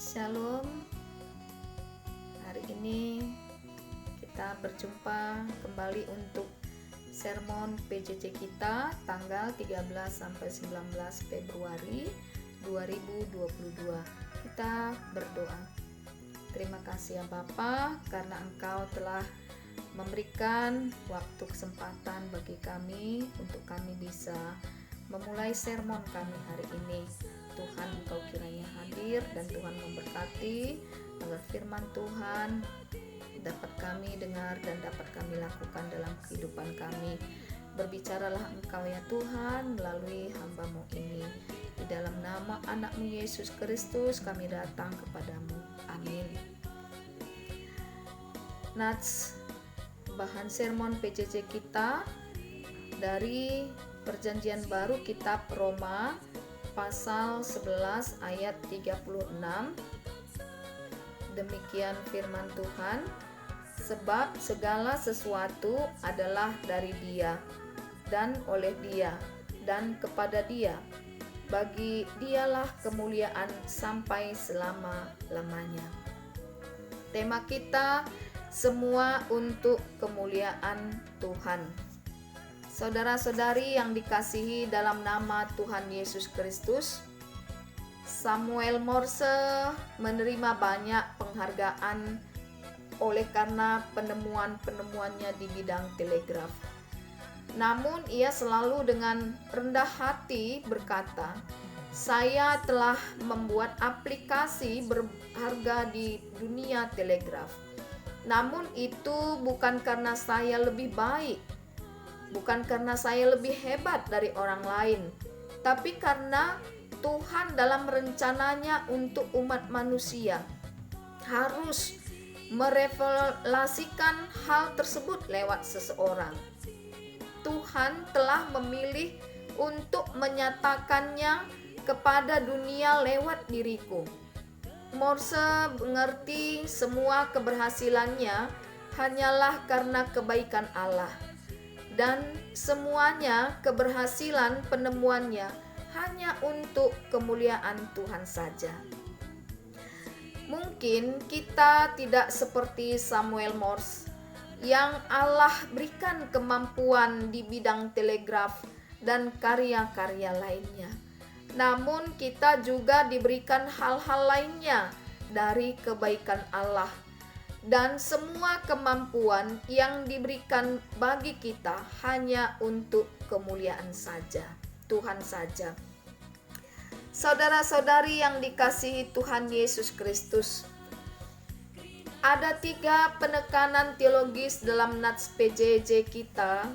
Shalom. Hari ini kita berjumpa kembali untuk sermon PJJ kita tanggal 13 sampai 19 Februari 2022. Kita berdoa. Terima kasih ya Bapa, karena Engkau telah memberikan waktu kesempatan bagi kami untuk kami bisa memulai sermon kami hari ini. Tuhan, Engkau kiranya hadir dan Tuhan memberkati agar firman Tuhan dapat kami dengar dan dapat kami lakukan dalam kehidupan kami. Berbicaralah Engkau ya Tuhan melalui hamba-Mu ini. Di dalam nama anak-Mu Yesus Kristus kami datang kepadamu. Amin. Nats bahan sermon PJJ kita dari Perjanjian Baru kitab Roma pasal 11 ayat 36. Demikian firman Tuhan, sebab segala sesuatu adalah dari Dia dan oleh Dia dan kepada Dia. Bagi Dialah kemuliaan sampai selama-lamanya. Tema kita, semua untuk kemuliaan Tuhan. Saudara-saudari yang dikasihi dalam nama Tuhan Yesus Kristus, Samuel Morse menerima banyak penghargaan oleh karena penemuan-penemuannya di bidang telegraf. Namun ia selalu dengan rendah hati berkata, "Saya telah membuat aplikasi berharga di dunia telegraf. Namun itu bukan karena saya lebih baik, bukan karena saya lebih hebat dari orang lain, tapi karena Tuhan dalam rencananya untuk umat manusia harus merevelasikan hal tersebut lewat seseorang. Tuhan telah memilih untuk menyatakannya kepada dunia lewat diriku." Morse mengerti semua keberhasilannya hanyalah karena kebaikan Allah. Dan semuanya keberhasilan penemuannya hanya untuk kemuliaan Tuhan saja. Mungkin kita tidak seperti Samuel Morse yang Allah berikan kemampuan di bidang telegraf dan karya-karya lainnya. Namun kita juga diberikan hal-hal lainnya dari kebaikan Allah. Dan semua kemampuan yang diberikan bagi kita hanya untuk kemuliaan saja, Tuhan saja. Saudara-saudari yang dikasihi Tuhan Yesus Kristus, ada 3 penekanan teologis dalam nats PJJ kita,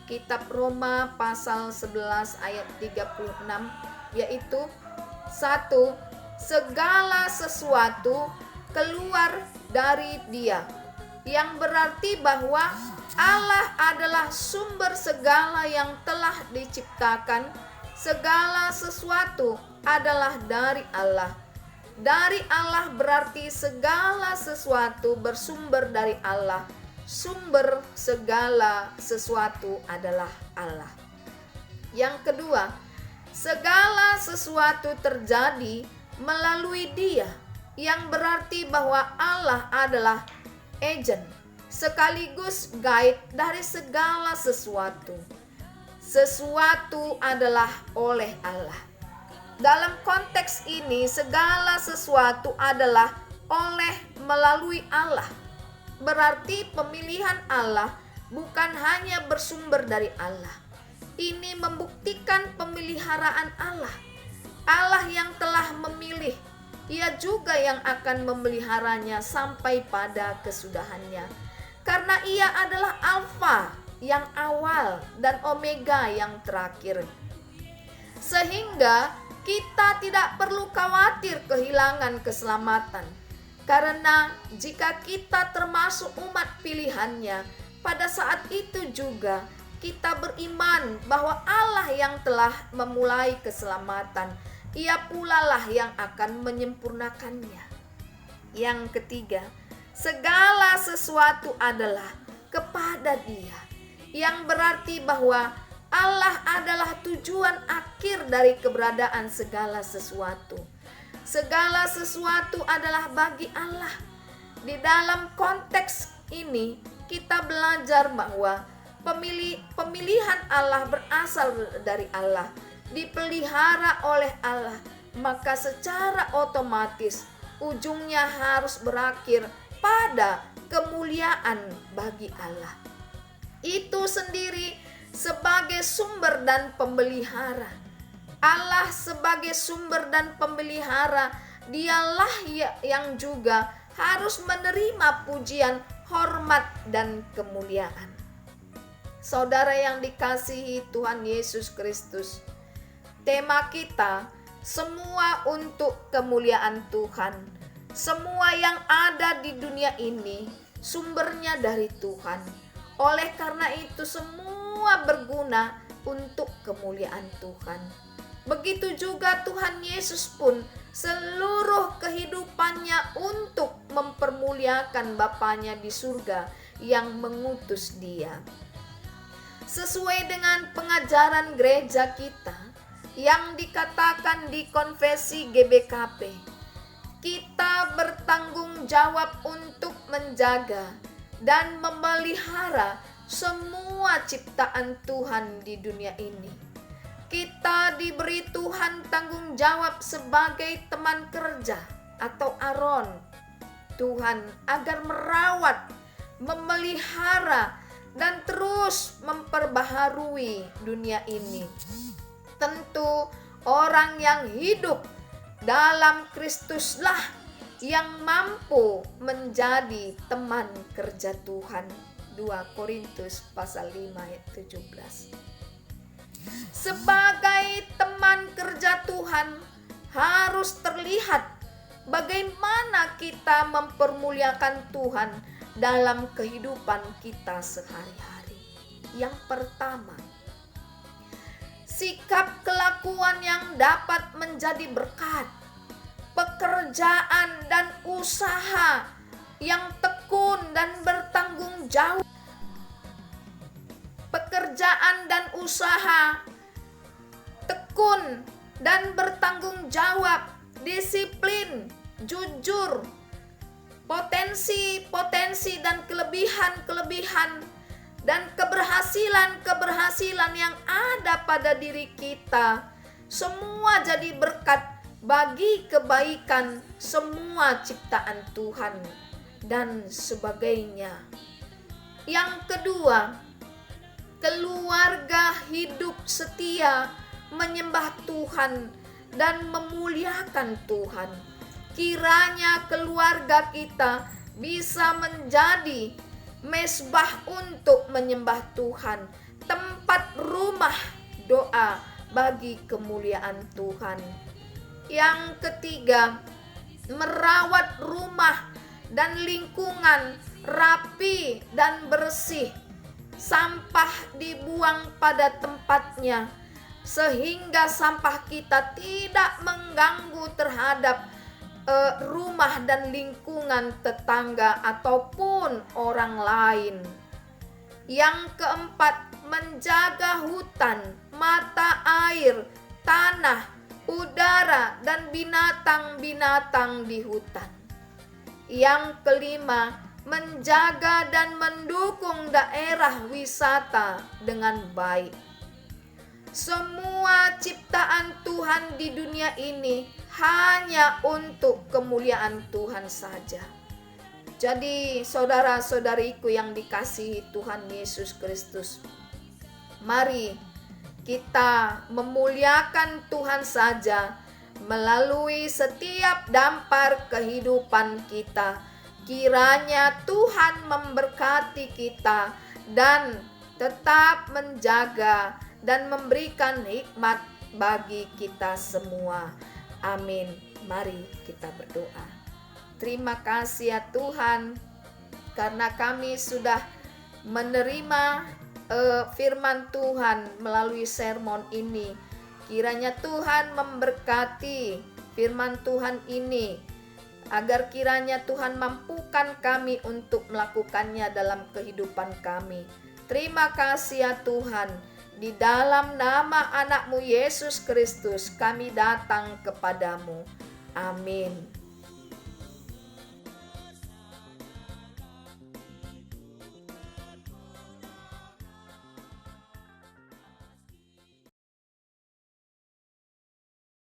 kitab Roma pasal 11 ayat 36, yaitu 1. Segala sesuatu keluar dari Dia, yang berarti bahwa Allah adalah sumber segala yang telah diciptakan. Segala sesuatu adalah dari Allah. Dari Allah berarti segala sesuatu bersumber dari Allah. Sumber segala sesuatu adalah Allah. Yang kedua, segala sesuatu terjadi melalui Dia, yang berarti bahwa Allah adalah agent sekaligus guide dari segala sesuatu. Sesuatu adalah oleh Allah. Dalam konteks ini, segala sesuatu adalah oleh melalui Allah. Berarti pemilihan Allah bukan hanya bersumber dari Allah. Ini membuktikan pemeliharaan Allah. Allah yang telah memilih, Ia juga yang akan memeliharanya sampai pada kesudahannya. Karena Ia adalah Alfa yang awal dan Omega yang terakhir. Sehingga kita tidak perlu khawatir kehilangan keselamatan. Karena jika kita termasuk umat pilihannya, pada saat itu juga kita beriman bahwa Allah yang telah memulai keselamatan, Ia pula lah yang akan menyempurnakannya. Yang ketiga, segala sesuatu adalah kepada Dia, yang berarti bahwa Allah adalah tujuan akhir dari keberadaan segala sesuatu. Segala sesuatu adalah bagi Allah. Di dalam konteks ini kita belajar bahwa pemilihan Allah berasal dari Allah, dipelihara oleh Allah, maka secara otomatis ujungnya harus berakhir pada kemuliaan bagi Allah. Itu sendiri sebagai sumber dan pemelihara. Allah sebagai sumber dan pemelihara, dialah yang juga harus menerima pujian, hormat, dan kemuliaan. Saudara yang dikasihi Tuhan Yesus Kristus, tema kita semua untuk kemuliaan Tuhan. Semua yang ada di dunia ini sumbernya dari Tuhan. Oleh karena itu semua berguna untuk kemuliaan Tuhan. Begitu juga Tuhan Yesus pun seluruh kehidupannya untuk mempermuliakan Bapanya di surga yang mengutus Dia. Sesuai dengan pengajaran gereja kita yang dikatakan di konfesi GBKP, kita bertanggung jawab untuk menjaga dan memelihara semua ciptaan Tuhan di dunia ini. Kita diberi Tuhan tanggung jawab sebagai teman kerja atau Aron Tuhan agar merawat, memelihara, dan terus memperbaharui dunia ini. Tentu orang yang hidup dalam Kristuslah yang mampu menjadi teman kerja Tuhan. 2 Korintus pasal 5 ayat 17. Sebagai teman kerja Tuhan harus terlihat bagaimana kita mempermuliakan Tuhan dalam kehidupan kita sehari-hari. Yang pertama, sikap kelakuan yang dapat menjadi berkat, pekerjaan dan usaha yang tekun dan bertanggung jawab. Pekerjaan dan usaha tekun dan bertanggung jawab, disiplin, jujur, potensi dan kelebihan dan keberhasilan yang ada pada diri kita, semua jadi berkat bagi kebaikan semua ciptaan Tuhan dan sebagainya. Yang kedua, keluarga hidup setia menyembah Tuhan dan memuliakan Tuhan. Kiranya keluarga kita bisa menjadi mezbah untuk menyembah Tuhan, tempat rumah doa bagi kemuliaan Tuhan. Yang ketiga, merawat rumah dan lingkungan rapi dan bersih. Sampah dibuang pada tempatnya sehingga sampah kita tidak mengganggu terhadap rumah dan lingkungan tetangga ataupun orang lain. Yang keempat, menjaga hutan, mata air, tanah, udara, dan binatang-binatang di hutan. Yang kelima, menjaga dan mendukung daerah wisata dengan baik. Semua ciptaan Tuhan di dunia ini hanya untuk kemuliaan Tuhan saja. Jadi saudara-saudariku yang dikasihi Tuhan Yesus Kristus, mari kita memuliakan Tuhan saja melalui setiap dampar kehidupan kita. Kiranya Tuhan memberkati kita dan tetap menjaga dan memberikan hikmat bagi kita semua. Amin. Mari kita berdoa. Terima kasih ya Tuhan, karena kami sudah menerima firman Tuhan melalui sermon ini. Kiranya Tuhan memberkati firman Tuhan ini, agar kiranya Tuhan mampukan kami untuk melakukannya dalam kehidupan kami. Terima kasih ya Tuhan. Di dalam nama anak-Mu Yesus Kristus kami datang kepadamu. Amin.